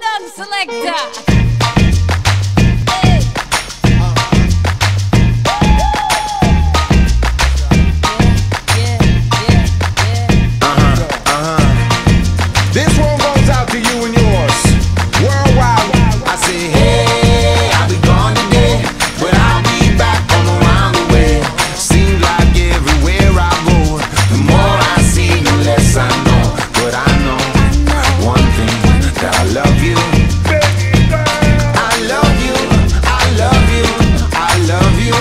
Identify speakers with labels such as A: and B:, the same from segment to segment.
A: on, selector.
B: This one goes out to you and yours worldwide. I say, hey, I'll be gone today, but I'll be back from around the way. Seems like everywhere I go, the more I see, the less I know. But I know one thing, that I love you. I love you, I love you, I love you.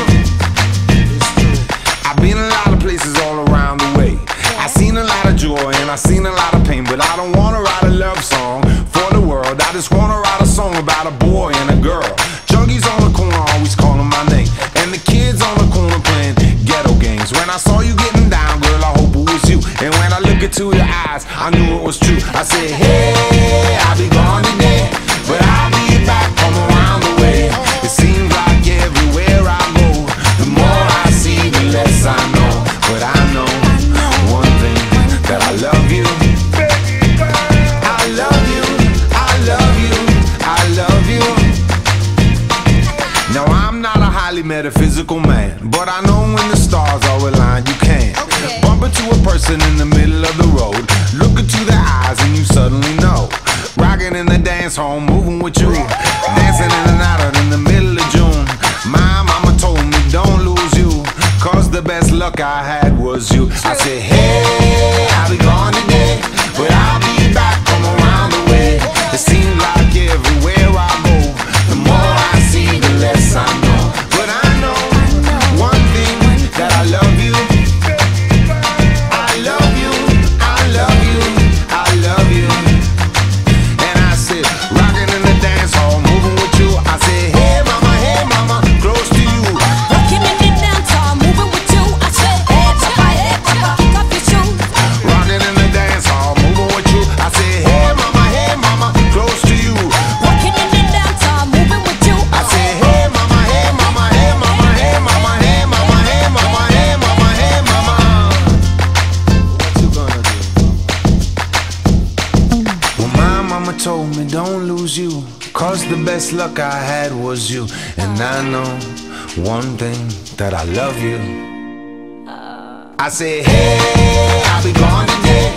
B: I've been a lot of places all around the way. I've seen a lot of joy and I've seen a lot of pain, but I don't wanna write a love song for the world. I just wanna write a song about a boy and a girl. Junkies on the corner always calling my name, and the kids on the corner playing ghetto games. When I saw you getting down, girl, I hope it was you. And when I look into your eyes, I knew it was true. I said, hey, I'll be gone today, but I'll be back from around the way. It seems like everywhere I go, the more I see, the less I know. But I know one thing, that I love you. I love you, I love you, I love you. Now I'm not a highly metaphysical man, but I know when the stars are aligned, you can bump into a person in the middle of the road, look into their eyes and you suddenly know. Rocking in the dance hall, moving with you, dancing in and out in the middle of June. My mama told me don't lose you, cause the best luck I had was you. I said, hey, I'll be gone today, but I'll be back from around the way. It seems like everywhere I go, the more I see, the less I know. But I know one thing, that I love you. I love you, I love you, I love you. And I said, rocking in the dance hall, moving with you. I said, hey mama, close to you.
A: Rocking in the dance hall, moving with you. I said, hey papa, kick off your shoes.
B: Rocking in the dance hall, moving with you. I said, hey mama, close to you.
A: Rocking in the dance hall, moving with you.
B: I said, hey mama, hey mama, hey mama, hey mama, hey mama, hey mama, hey mama, hey mama. What you gonna do? Well, my mama told me don't lose you, cause the best luck I had was you. And I know one thing, that I love you. I said, hey, I'll be gone today,